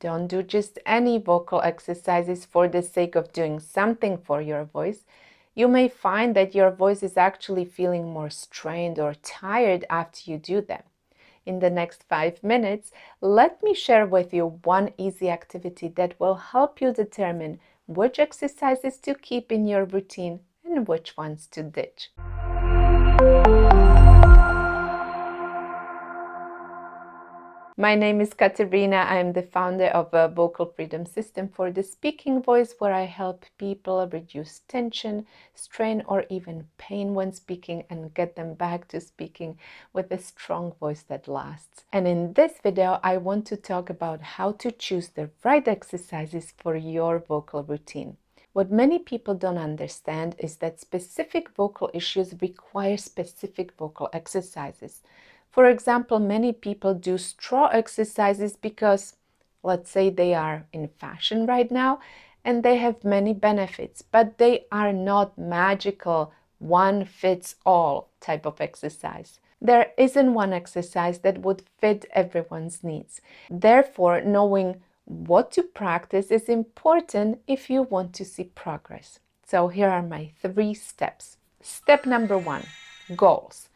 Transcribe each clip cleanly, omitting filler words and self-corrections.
Don't do just any vocal exercises for the sake of doing something for your voice. You may find that your voice is actually feeling more strained or tired after you do them. In the next 5 minutes, let me share with you one easy activity that will help you determine which exercises to keep in your routine and which ones to ditch. My name is Katarina. I am the founder of a vocal freedom system for the speaking voice, where I help people reduce tension, strain, or even pain when speaking and get them back to speaking with a strong voice that lasts. And in this video, I want to talk about how to choose the right exercises for your vocal routine. What many people don't understand is that specific vocal issues require specific vocal exercises. For example, many people do straw exercises because, let's say, they are in fashion right now and they have many benefits, but they are not magical, one-fits-all type of exercise. There isn't one exercise that would fit everyone's needs. Therefore, knowing what to practice is important if you want to see progress. So here are my 3 steps. Step number 1, goals.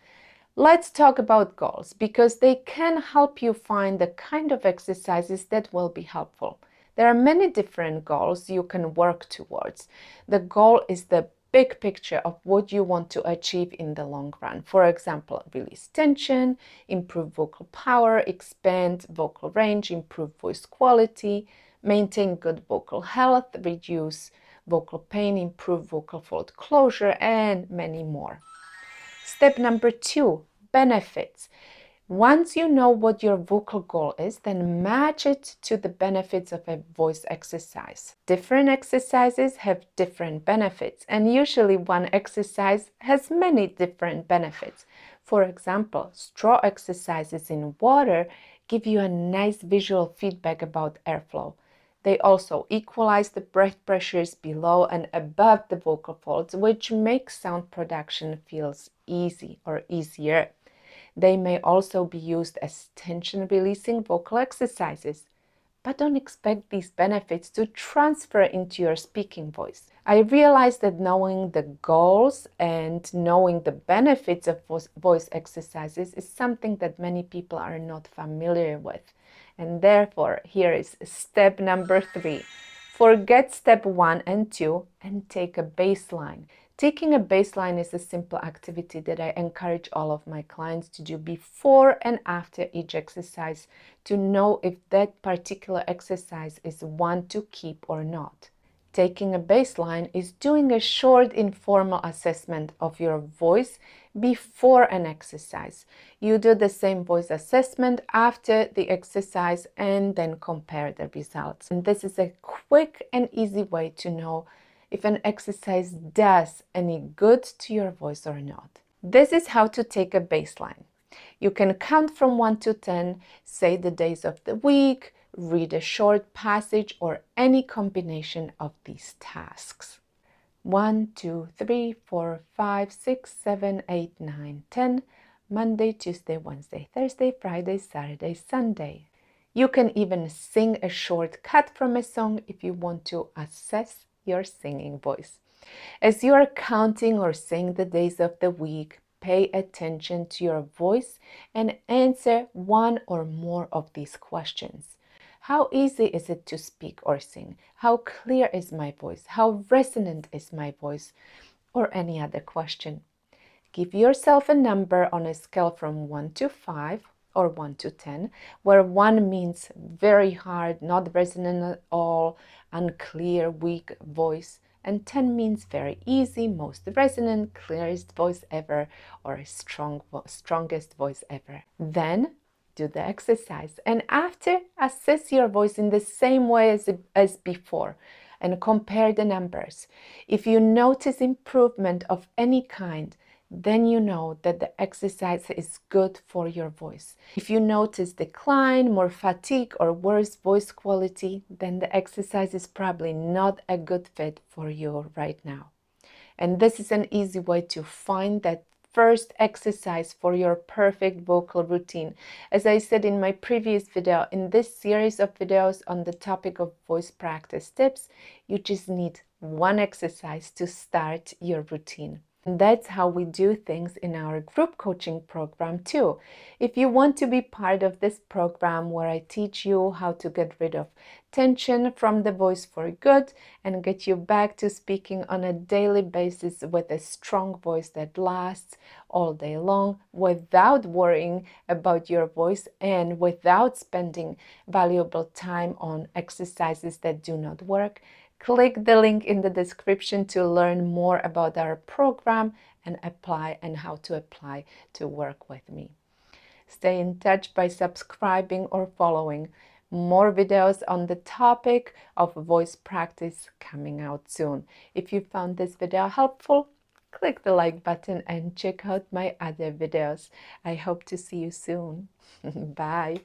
Let's talk about goals because they can help you find the kind of exercises that will be helpful. There are many different goals you can work towards. The goal is the big picture of what you want to achieve in the long run. For example, release tension, improve vocal power, expand vocal range, improve voice quality, maintain good vocal health, reduce vocal pain, improve vocal fold closure, and many more. Step number 2, benefits. Once you know what your vocal goal is, then match it to the benefits of a voice exercise. Different exercises have different benefits, and usually one exercise has many different benefits. For example, straw exercises in water give you a nice visual feedback about airflow. They also equalize the breath pressures below and above the vocal folds, which makes sound production feels easy or easier. They may also be used as tension-releasing vocal exercises, but don't expect these benefits to transfer into your speaking voice. I realize that knowing the goals and knowing the benefits of voice exercises is something that many people are not familiar with. And therefore, here is step number 3. Forget step 1 and 2 and take a baseline. Taking a baseline is a simple activity that I encourage all of my clients to do before and after each exercise to know if that particular exercise is one to keep or not. Taking a baseline is doing a short informal assessment of your voice before an exercise. You do the same voice assessment after the exercise and then compare the results. And this is a quick and easy way to know if an exercise does any good to your voice or not. This is how to take a baseline. You can count from 1 to 10, say the days of the week, read a short passage, or any combination of these tasks. 1, 2, 3, 4, 5, 6, 7, 8, 9, 10. Monday, Tuesday, Wednesday, Thursday, Friday, Saturday, Sunday. You can even sing a short cut from a song if you want to assess your singing voice. As you are counting or saying the days of the week, pay attention to your voice and answer one or more of these questions. How easy is it to speak or sing? How clear is my voice? How resonant is my voice? Or any other question. Give yourself a number on a scale from 1 to 5 or 1 to 10, where 1 means very hard, not resonant at all, unclear, weak voice, and 10 means very easy, most resonant, clearest voice ever, or strongest voice ever. Then do the exercise, and after, assess your voice in the same way as before and compare the numbers. If you notice improvement of any kind, then you know that the exercise is good for your voice. If you notice decline, more fatigue, or worse voice quality, then the exercise is probably not a good fit for you right now. And this is an easy way to find that first exercise for your perfect vocal routine. As I said in my previous video, in this series of videos on the topic of voice practice tips, you just need one exercise to start your routine. And that's how we do things in our group coaching program too. If you want to be part of this program where I teach you how to get rid of tension from the voice for good and get you back to speaking on a daily basis with a strong voice that lasts all day long without worrying about your voice and without spending valuable time on exercises that do not work, click the link in the description to learn more about our program and how to apply to work with me. Stay in touch by subscribing or following. More videos on the topic of voice practice coming out soon. If you found this video helpful, click the like button and check out my other videos. I hope to see you soon. Bye.